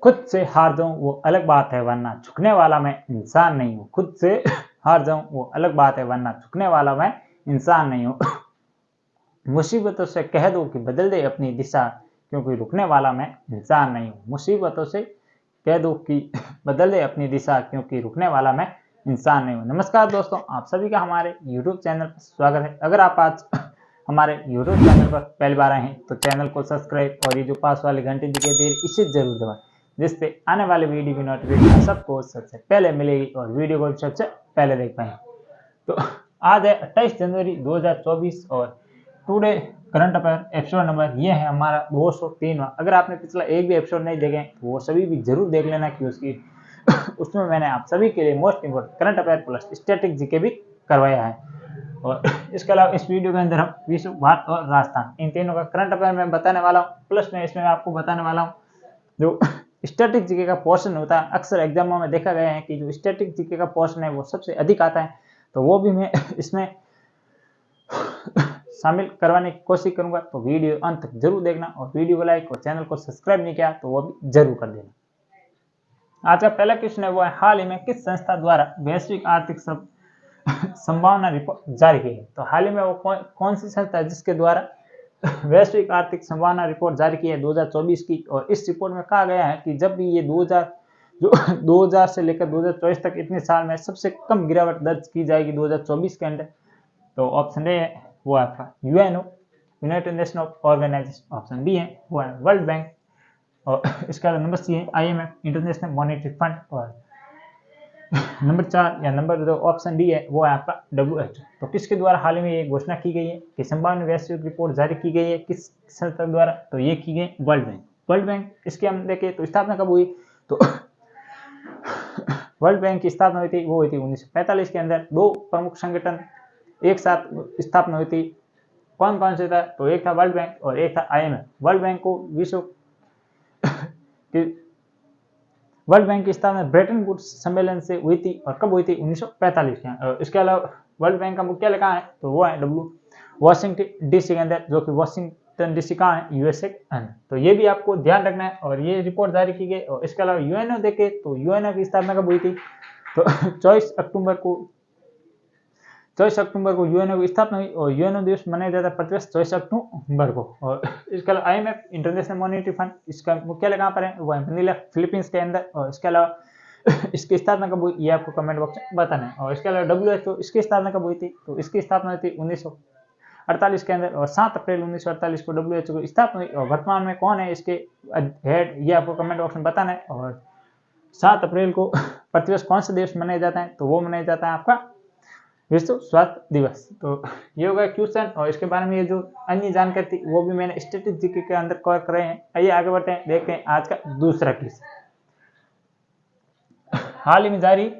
खुद से हार जाऊं वो अलग बात है, वरना झुकने वाला मैं इंसान नहीं हूं। खुद से हार जाऊं वो अलग बात है, वरना झुकने वाला मैं इंसान नहीं हूं। मुसीबतों से कह दो कि बदल दे अपनी दिशा, क्योंकि रुकने वाला मैं इंसान नहीं हूं। मुसीबतों से कह दो कि बदल दे अपनी दिशा, क्योंकि रुकने वाला मैं इंसान नहीं हूं। नमस्कार दोस्तों, आप सभी का हमारे YouTube चैनल पर स्वागत है। अगर आप आज हमारे YouTube चैनल पर पहली बार आए हैं तो चैनल को सब्सक्राइब और ये जो पास वाली घंटी दिखाई दे रही है इसे जरूर दबाएं, जिससे आने वाले वीडियो की नोटिफिकेशन सबको सबसे पहले मिलेगी और वीडियो को सबसे पहले देख पाएंगे। तो आज है 28 जनवरी 2024 और today current affair episode number ये है हमारा 203। अगर आपने पिछला एक भी एपिसोड नहीं देखे तो वो सभी भी जरूर देख लेना, कि उसमें मैंने आप सभी के लिए most important current affair plus static GK भी करवाया है। और इसके अलावा इस वीडियो के अंदर हम विश्व, भारत और राजस्थान इन तीनों का करंट अफेयर मैं बताने वाला हूँ। प्लस में इसमें आपको बताने वाला हूँ जो स्टैटिक जीके का पोर्शन होता है। अक्सर एग्जामों में देखा गया है कि जो स्टैटिक जीके का पोर्शन है वो सबसे अधिक आता है, तो वो भी मैं इसमें शामिल करवाने की कोशिश करूंगा। तो वीडियो अंत तक जरूर देखना और वीडियो को लाइक और चैनल को सब्सक्राइब नहीं किया तो वो भी जरूर कर देना। आज का पहला क्वेश्चन है वो है, हाल ही में किस संस्था द्वारा वैश्विक आर्थिक संभावना रिपोर्ट जारी की है। तो हाल ही में वो कौन सी संस्था है जिसके द्वारा वैश्विक आर्थिक संभावना रिपोर्ट जारी की है 2024 की। और इस रिपोर्ट में कहा गया है कि जब भी ये 2000 से लेकर 2024 तक इतने साल में सबसे कम गिरावट दर्ज की जाएगी 2024 के अंदर, तो ऑप्शन ए है वो आपका UNO, United Nation organisation. Option B है वो है वर्ल्ड बैंक, और इसका नंबर सी है IMF, इंटरनेशनल मॉनेटरी फंड। और नंबर 4 या नंबर 2 ऑप्शन डी है वो है आपका WHO। तो किसके द्वारा हाल ही में ये घोषणा की गई है कि संभावना वैश्विक रिपोर्ट जारी की गई है, किस संस्था द्वारा, तो ये की गई वर्ल्ड बैंक। वर्ल्ड बैंक इसके हम देखें तो स्थापना कब हुई, तो वर्ल्ड बैंक की स्थापना हुई थी वो हुई थी 1945 के अंदर। दो प्रमुख संगठन एक साथ स्थापना हुई थी, कौन कौन से था, तो एक था वर्ल्ड बैंक और एक था IMF। वर्ल्ड बैंक की स्थापना ब्रेटन वुड्स सम्मेलन से हुई थी, और कब हुई थी, 1945 के। इसके अलावा वर्ल्ड बैंक का मुख्यालय कहाँ है, तो वो है वाशिंगटन DC के अंदर, जो कि वाशिंगटन DC कहाँ है, USA के अंदर। तो ये भी आपको ध्यान रखना है, और ये रिपोर्ट जारी की गई। और इसके अलावा यूएनओ देखे तो यूएनओ की स्थापना कब हुई थी, तो 24 अक्टूबर को यूएनओ की स्थापना हुई, और यूएनओ दिवस मनाया जाता है प्रतिवर्ष 24 अक्टूबर को। और इसके अलावा IMF, इंटरनेशनल मॉनेटरी फंड, इसका मुख्यालय कहाँ पर है, वो है मनीला, फिलीपींस के अंदर। और इसके अलावा इसकी स्थापना कब हुई ये आपको कमेंट बॉक्स में बताना है। और इसके अलावा WHO, इसकी स्थापना कब हुई थी, तो इसकी स्थापना हुई थी 1948 के अंदर, और 7 अप्रैल 1948 को WHO की स्थापना हुई। और वर्तमान में कौन है इसके हेड ये आपको कमेंट बॉक्स में बताना है। और 7 अप्रैल को प्रतिवर्ष कौन सा दिवस मनाया जाता है, तो वो मनाया जाता है आपका विश्व स्वास्थ्य दिवस। तो ये होगा क्वेश्चन, और इसके बारे में ये जो अन्य जानकारी थी वो भी मैंने स्टैटिक जीके के अंदर कवर कर रहे हैं। आइए आगे बढ़ते हैं, देखते हैं आज का दूसरा क्वेश्चन। हाल ही में जारी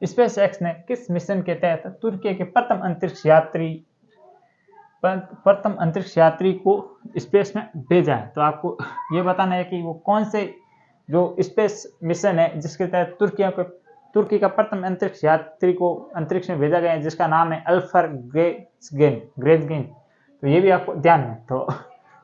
SpaceX ने किस मिशन के तहत तुर्की के प्रथम अंतरिक्ष यात्री को स्पेस में भेजा है। तो आपको ये बताना है कि वो कौन से जो स्पेस मिशन है जिसके तहत तुर्की का प्रथम अंतरिक्ष यात्री को अंतरिक्ष में भेजा गया है, जिसका नाम है अल्फर ग्रेजगिन। तो ये भी आपको ध्यान है। तो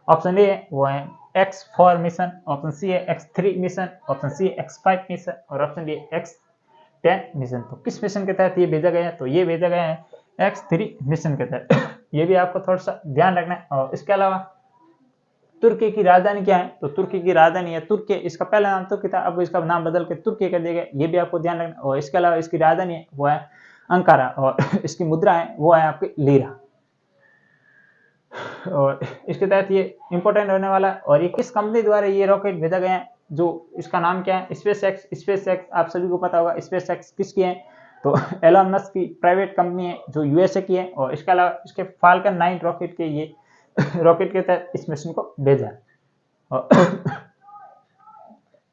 ऑप्शन ए है वो है X4 मिशन, ऑप्शन सी है X3 मिशन, ऑप्शन सी है X5 मिशन, और ऑप्शन डी X10 मिशन। तो किस मिशन के तहत ये भेजा गया है, तो ये भेजा गया है X3 मिशन के तहत। ये भी आपको थोड़ा सा ध्यान रखना है। और इसके अलावा तुर्की की राजधानी क्या है, तो तुर्की की राजधानी है तुर्की। इसका पहला नाम तुर्की था, अब इसका नाम बदल के तुर्की कर दिया गया, ये भी आपको ध्यान रखना। और इसके अलावा इसकी राजधानी है वो है अंकारा, और इसकी मुद्रा है वो है आपकी लीरा। और इसके तहत ये इंपॉर्टेंट होने वाला है। और ये किस कंपनी द्वारा ये रॉकेट भेजा गया है, जो इसका नाम क्या है, स्पेसएक्स। आप सभी को पता होगा स्पेसएक्स किसकी है, तो एलन मस्क की प्राइवेट कंपनी है जो USA की है। और इसके अलावा इसके फाल्कन 9 रॉकेट के ये रॉकेट के तहत इस मिशन को भेजा। और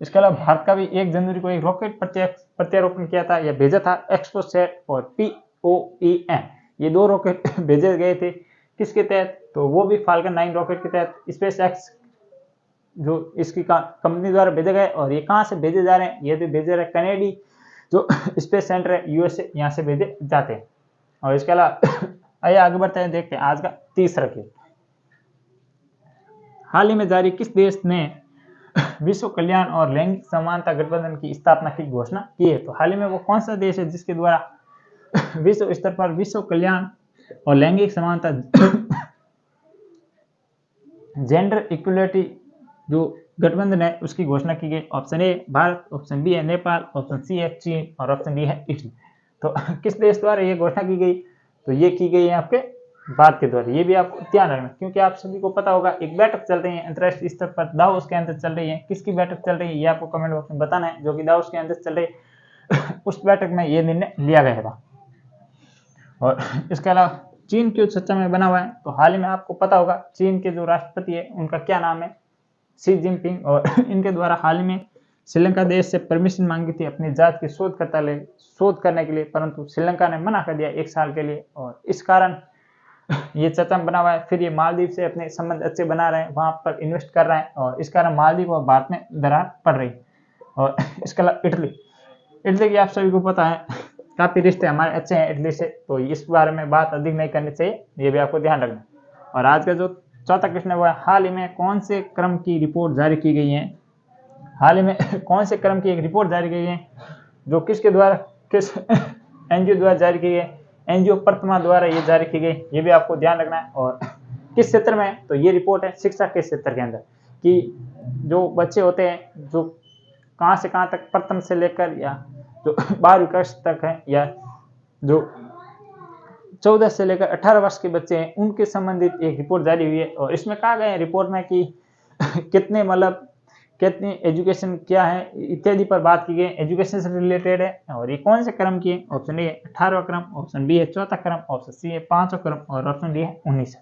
इसके अलावा भारत का भी 1 जनवरी को एक रॉकेट प्रत्यारोपण किया था या भेजा था, एक्सप्रोसैट और POEM। ये 2 रॉकेट भेजे गए थे किसके तहत, तो वो भी फाल्कन 9 रॉकेट के तहत SpaceX जो इसकी कंपनी द्वारा भेजे गए। और ये कहाँ से भेजे जा रहे हैं, ये भी भेजे रहे कनेडी जो स्पेस सेंटर है USA, यहाँ से भेजे जाते हैं। और इसके अलावा आइए आगे बढ़ते हैं, देखते हैं आज का तीसरा क्वेश्चन। हाल ही में जारी किस देश ने विश्व कल्याण और लैंगिक समानता गठबंधन की स्थापना की घोषणा की है। तो हाल ही में वो कौन सा देश है जिसके द्वारा विश्व स्तर पर विश्व कल्याण और लैंगिक समानता जेंडर इक्वलिटी जो गठबंधन है उसकी घोषणा की गई? Option A Bharat, option B है नेपाल, ऑप्शन सी है चीन और ऑप्शन डी है इटली। तो किस देश द्वारा ये घोषणा की गई? तो ये की गई है आपके भारत के द्वारा। ये भी आपको ध्यान रखना, क्योंकि आप सभी को पता होगा एक बैठक चल रही है अंतर्राष्ट्रीय स्तर पर, दावोस के अंदर चल रही है। किसकी बैठक चल रही है ये आपको कमेंट बॉक्स में बताना है, जो कि दावोस के अंदर चल रही है। उस बैठक में ये निर्णय लिया गया था। और इसके अलावा चीन क्यों चर्चा में बना हुआ है? तो हाल ही में आपको पता होगा चीन के जो राष्ट्रपति है उनका क्या नाम है? Xi Jinping. और इनके द्वारा हाल ही में श्रीलंका देश से परमिशन मांगी थी अपनी जात की शोध करने के लिए, परंतु श्रीलंका ने मना कर दिया 1 साल के लिए, और इस कारण ये चर्चा में बना हुआ है। फिर ये मालदीव से अपने संबंध अच्छे बना रहे हैं, वहां पर इन्वेस्ट कर रहे हैं, और इस कारण मालदीव और भारत में दरार पड़ रही है। और इसके अलावा इटली की आप सभी को पता है काफी रिश्ते हमारे अच्छे हैं इटली से, तो इस बारे में बात अधिक नहीं करनी चाहिए, ये भी आपको ध्यान रखना। और आज का जो चौथा क्वेश्चन है वो है हाल ही में कौन से क्रम की रिपोर्ट जारी की गई है? हाल ही में कौन से क्रम की एक रिपोर्ट जारी की गई है जो किसके द्वारा, किस एनजीओ द्वारा जारी की गई? एनजीओ प्रथमा द्वारा ये जारी की गई, ये भी आपको ध्यान रखना है। और किस क्षेत्र में? तो ये रिपोर्ट है शिक्षा के क्षेत्र के अंदर, कि जो बच्चे होते हैं जो कहाँ से कहाँ तक प्रथम से लेकर या जो 12वीं कक्षा तक है, या जो 14 से लेकर 18 वर्ष के बच्चे हैं उनके संबंधित एक रिपोर्ट जारी हुई है। और इसमें कहा गया है रिपोर्ट में कि कितनी एजुकेशन क्या है इत्यादि पर बात की गई। एजुकेशन से रिलेटेड है, और ये कौन से क्रम की है? ऑप्शन ए है 18वां क्रम, ऑप्शन बी है 4था क्रम, ऑप्शन सी है 5वां क्रम और ऑप्शन डी है 19।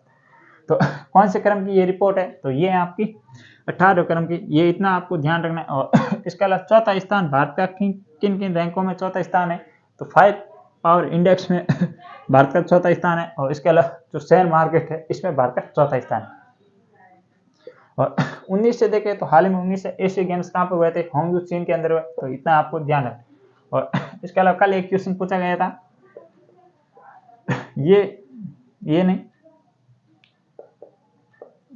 तो कौन से क्रम की ये रिपोर्ट है? तो ये है आपकी 18वें क्रम की, ये इतना आपको ध्यान रखना है। और इसके अलावा चौथा स्थान भारत का किन किन रैंकों में चौथा स्थान है? तो 5 पावर इंडेक्स में भारत का चौथा स्थान है, और इसके अलावा जो शेयर मार्केट है इसमें भारत का चौथा स्थान है। और 19 से देखें तो हाल ही में 19 से एशिया गेम्स कहाँ पर हुए थे? हांगजू चीन के अंदर हुए, तो इतना आपको ध्यान रखना। और इसके अलावा कल एक क्वेश्चन पूछा गया था, ये नहीं,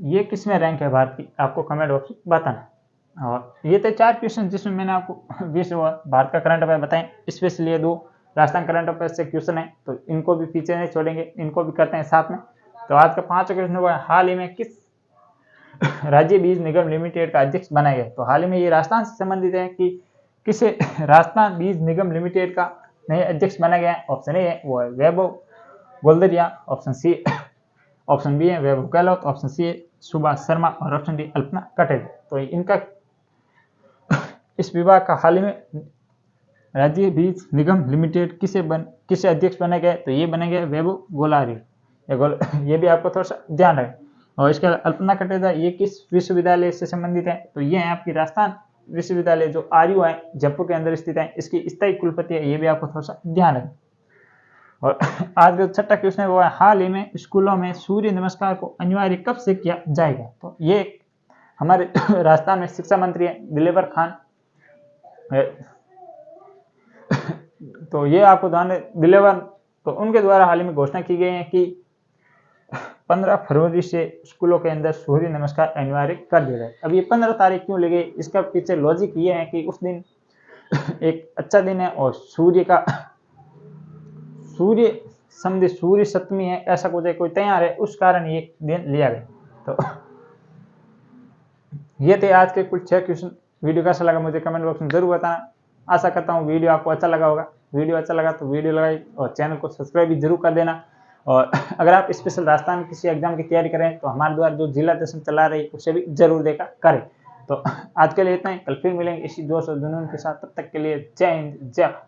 ये किसमें रैंक है भारत की? आपको कमेंट बॉक्स में बताना। और ये थे 4 क्वेश्चन जिसमें मैंने आपको विश्व और भारत का करंट अफेयर बताएं। स्पेशली ये 2 राजस्थान करंट अफेयर से क्वेश्चन है, तो इनको भी पीछे नहीं छोड़ेंगे, इनको भी करते हैं साथ में। तो आज का 5वां क्वेश्चन हुआ हाल ही में किस राज्य बीज निगम लिमिटेड का अध्यक्ष बनाया गया? तो हाल ही में ये राजस्थान से संबंधित है कि किसे राजस्थान बीज निगम लिमिटेड का नया अध्यक्ष बनाया गया है? ऑप्शन ए है वो है वैभव गोलदरिया, ऑप्शन बी है वैभव गहलोत, ऑप्शन सी है सुभाष शर्मा और ऑप्शन डी अल्पना कटेल। तो इनका इस विभाग का हाल ही में राज्य बीज निगम लिमिटेड किसे अध्यक्ष बनाया गया? तो ये बने गए वैभव गोलारिया, ये भी आपको थोड़ा सा ध्यान रहे। और इसके अलावा अल्पना कटेजा ये किस विश्वविद्यालय से संबंधित है? तो ये है आपकी राजस्थान विश्वविद्यालय जो आरयू है जयपुर के अंदर स्थित है, इसकी स्थायी कुलपति है, ये भी आपको थोड़ा सा ध्यान रहे। और आज जो 6वां क्वेश्चन है वो है हाल ही में स्कूलों में सूर्य नमस्कार को अनिवार्य कब से किया जाएगा? तो ये हमारे राजस्थान में शिक्षा मंत्री है दिलेवर खान, तो ये आपको ध्यान दिलेवर, तो उनके द्वारा हाल ही में घोषणा की गई है कि 15 फरवरी से स्कूलों के अंदर सूर्य नमस्कार अनिवार्य कर दिया जाए। अब ये 15 तारीख क्यों ले गई? इसका पीछे लॉजिक ये है कि उस दिन एक अच्छा दिन है और सूर्य सप्तमी है, ऐसा कुछ कोई तैयार है, उस कारण ये दिन लिया गया। तो ये थे आज के कुल 6 क्वेश्चन। वीडियो कैसा लगा मुझे कमेंट बॉक्स में जरूर बताना। आशा करता हूँ वीडियो आपको अच्छा लगा होगा। वीडियो अच्छा लगा तो वीडियो लाइक और चैनल को सब्सक्राइब भी जरूर कर देना। और अगर आप स्पेशल राजस्थान किसी एग्जाम की तैयारी करें तो हमारे द्वारा जो जिला दर्शन चला रही है उसे भी जरूर देखा करें। तो आज के लिए इतना ही, कल फिर मिलेंगे इसी जोश और जुनून के साथ। तब तक के लिए जय हिंद जय भारत।